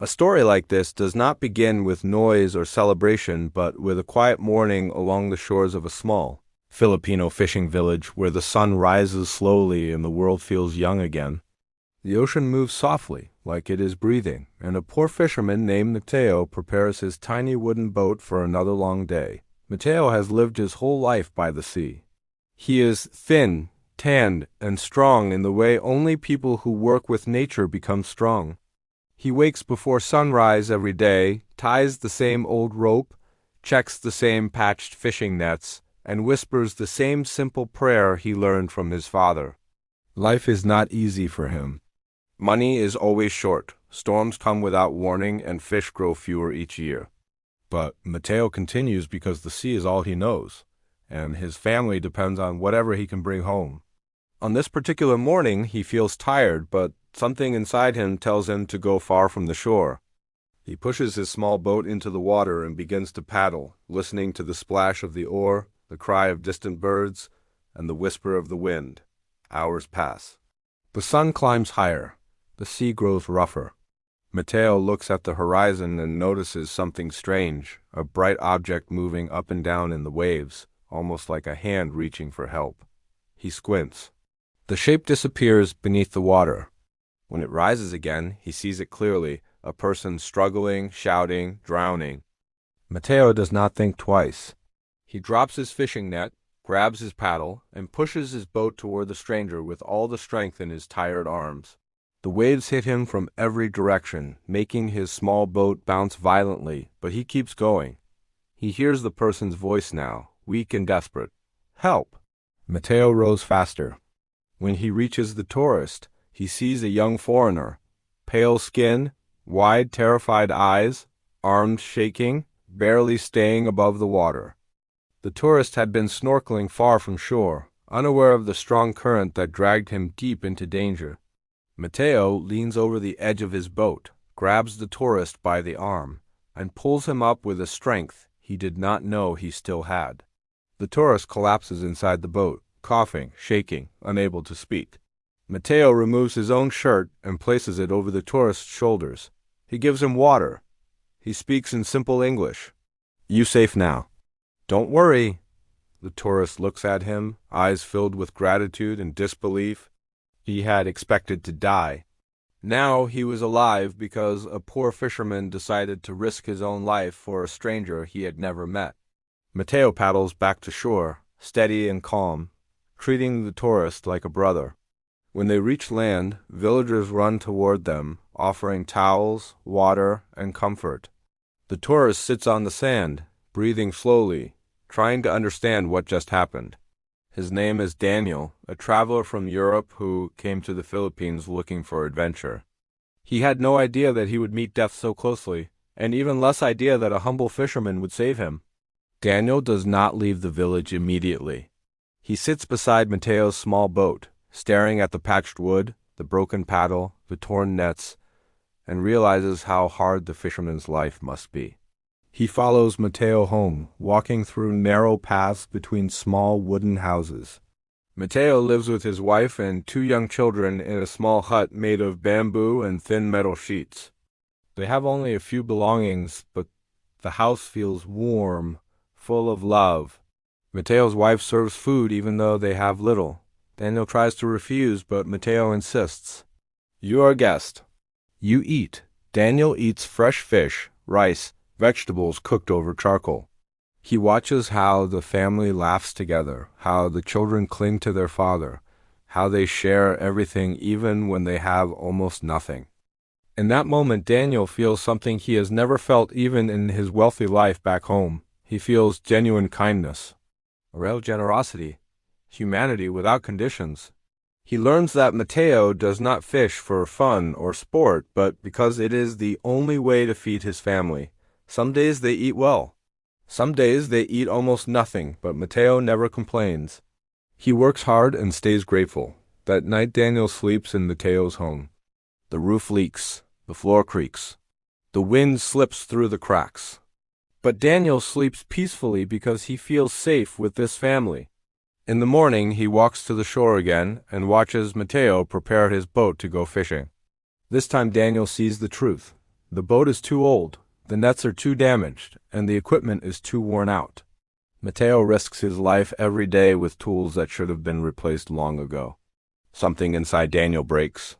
A story like this does not begin with noise or celebration, but with a quiet morning along the shores of a small Filipino fishing village where the sun rises slowly and the world feels young again. The ocean moves softly, like it is breathing, and a poor fisherman named Mateo prepares his tiny wooden boat for another long day. Mateo has lived his whole life by the sea. He is thin, tanned, and strong in the way only people who work with nature become strong. He wakes before sunrise every day, ties the same old rope, checks the same patched fishing nets, and whispers the same simple prayer he learned from his father. Life is not easy for him. Money is always short, storms come without warning, and fish grow fewer each year. But Mateo continues because the sea is all he knows, and his family depends on whatever he can bring home. On this particular morning, he feels tired, but something inside him tells him to go far from the shore. He pushes his small boat into the water and begins to paddle, listening to the splash of the oar, the cry of distant birds, and the whisper of the wind. Hours pass. The sun climbs higher. The sea grows rougher. Mateo looks at the horizon and notices something strange, a bright object moving up and down in the waves, almost like a hand reaching for help. He squints. The shape disappears beneath the water. When it rises again, he sees it clearly, a person struggling, shouting, drowning. Mateo does not think twice. He drops his fishing net, grabs his paddle, and pushes his boat toward the stranger with all the strength in his tired arms. The waves hit him from every direction, making his small boat bounce violently, but he keeps going. He hears the person's voice now, weak and desperate. Help! Mateo rows faster. When he reaches the tourist, he sees a young foreigner, pale skin, wide, terrified eyes, arms shaking, barely staying above the water. The tourist had been snorkeling far from shore, unaware of the strong current that dragged him deep into danger. Mateo leans over the edge of his boat, grabs the tourist by the arm, and pulls him up with a strength he did not know he still had. The tourist collapses inside the boat, coughing, shaking, unable to speak. Mateo removes his own shirt and places it over the tourist's shoulders. He gives him water. He speaks in simple English. "You safe now." "Don't worry." The tourist looks at him, eyes filled with gratitude and disbelief. He had expected to die. Now he was alive because a poor fisherman decided to risk his own life for a stranger he had never met. Mateo paddles back to shore, steady and calm, treating the tourist like a brother. When they reach land, villagers run toward them, offering towels, water, and comfort. The tourist sits on the sand, breathing slowly, trying to understand what just happened. His name is Daniel, a traveler from Europe who came to the Philippines looking for adventure. He had no idea that he would meet death so closely, and even less idea that a humble fisherman would save him. Daniel does not leave the village immediately. He sits beside Mateo's small boat, staring at the patched wood, the broken paddle, the torn nets, and realizes how hard the fisherman's life must be. He follows Mateo home, walking through narrow paths between small wooden houses. Mateo lives with his wife and 2 young children in a small hut made of bamboo and thin metal sheets. They have only a few belongings, but the house feels warm, full of love. Mateo's wife serves food even though they have little. Daniel tries to refuse, but Mateo insists. "You are a guest. You eat." Daniel eats fresh fish, rice, vegetables cooked over charcoal. He watches how the family laughs together, how the children cling to their father, how they share everything even when they have almost nothing. In that moment, Daniel feels something he has never felt even in his wealthy life back home. He feels genuine kindness, a real generosity, humanity without conditions. He learns that Mateo does not fish for fun or sport, but because it is the only way to feed his family. Some days they eat well. Some days they eat almost nothing, but Mateo never complains. He works hard and stays grateful. That night Daniel sleeps in Mateo's home. The roof leaks. The floor creaks. The wind slips through the cracks. But Daniel sleeps peacefully because he feels safe with this family. In the morning he walks to the shore again and watches Mateo prepare his boat to go fishing. This time Daniel sees the truth. The boat is too old, the nets are too damaged, and the equipment is too worn out. Mateo risks his life every day with tools that should have been replaced long ago. Something inside Daniel breaks.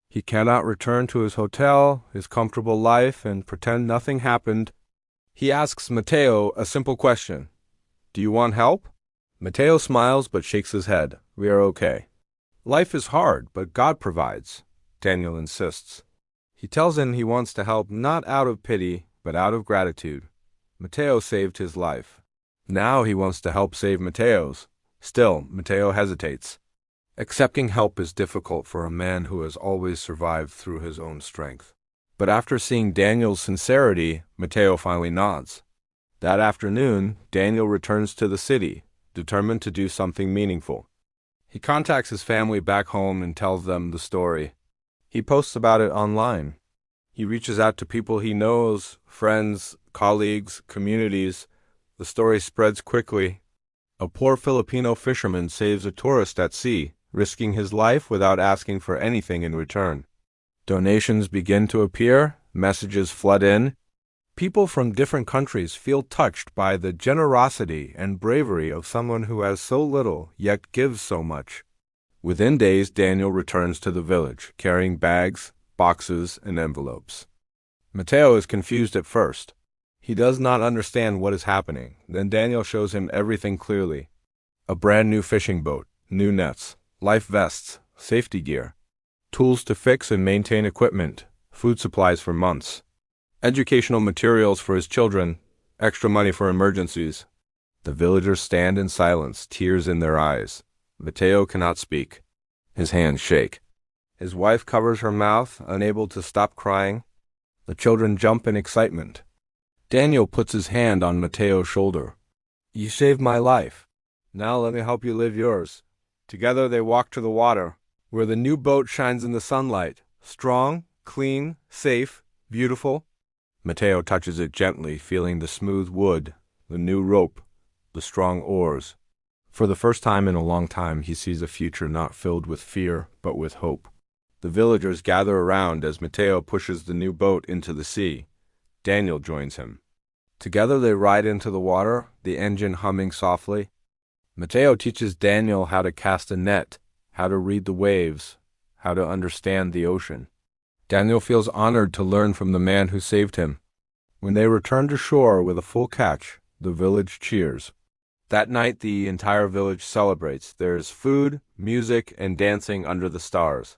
He cannot return to his hotel, his comfortable life, and pretend nothing happened. He asks Mateo a simple question. Do you want help? Mateo smiles but shakes his head. We are okay. Life is hard, but God provides, Daniel insists. He tells him he wants to help not out of pity, but out of gratitude. Mateo saved his life. Now he wants to help save Mateo's. Still, Mateo hesitates. Accepting help is difficult for a man who has always survived through his own strength. But after seeing Daniel's sincerity, Mateo finally nods. That afternoon, Daniel returns to the city, determined to do something meaningful. He contacts his family back home and tells them the story. He posts about it online. He reaches out to people he knows, friends, colleagues, communities. The story spreads quickly. A poor Filipino fisherman saves a tourist at sea, risking his life without asking for anything in return. Donations begin to appear, messages flood in. People from different countries feel touched by the generosity and bravery of someone who has so little yet gives so much. Within days, Daniel returns to the village, carrying bags, boxes, and envelopes. Mateo is confused at first. He does not understand what is happening. Then Daniel shows him everything clearly. A brand new fishing boat, new nets, life vests, safety gear, tools to fix and maintain equipment, food supplies for months, educational materials for his children, extra money for emergencies. The villagers stand in silence, tears in their eyes. Mateo cannot speak. His hands shake. His wife covers her mouth, unable to stop crying. The children jump in excitement. Daniel puts his hand on Mateo's shoulder. You saved my life. Now let me help you live yours. Together they walk to the water, where the new boat shines in the sunlight. Strong, clean, safe, beautiful. Mateo touches it gently, feeling the smooth wood, the new rope, the strong oars. For the first time in a long time, he sees a future not filled with fear, but with hope. The villagers gather around as Mateo pushes the new boat into the sea. Daniel joins him. Together they ride into the water, the engine humming softly. Mateo teaches Daniel how to cast a net, how to read the waves, how to understand the ocean. Daniel feels honored to learn from the man who saved him. When they return to shore with a full catch, the village cheers. That night, the entire village celebrates. There's food, music, and dancing under the stars.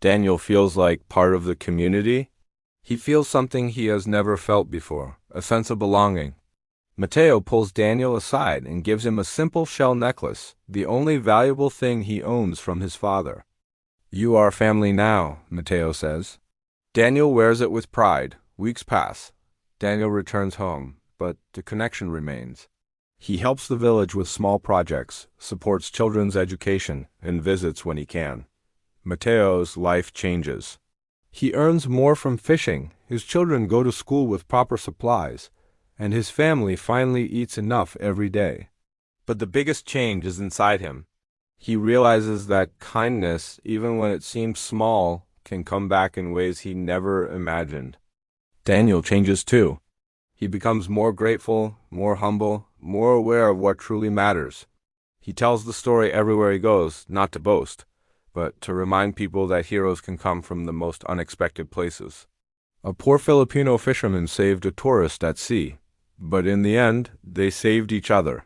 Daniel feels like part of the community. He feels something he has never felt before, a sense of belonging. Mateo pulls Daniel aside and gives him a simple shell necklace, the only valuable thing he owns from his father. You are family now, Mateo says. Daniel wears it with pride. Weeks pass. Daniel returns home, but the connection remains. He helps the village with small projects, supports children's education, and visits when he can. Mateo's life changes. He earns more from fishing, his children go to school with proper supplies, and his family finally eats enough every day. But the biggest change is inside him. He realizes that kindness, even when it seems small, can come back in ways he never imagined. Daniel changes too. He becomes more grateful, more humble, more aware of what truly matters. He tells the story everywhere he goes, not to boast, but to remind people that heroes can come from the most unexpected places. A poor Filipino fisherman saved a tourist at sea, but in the end, they saved each other.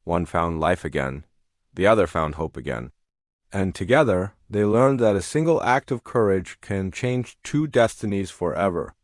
One found life again, the other found hope again. And together, they learned that a single act of courage can change two destinies forever.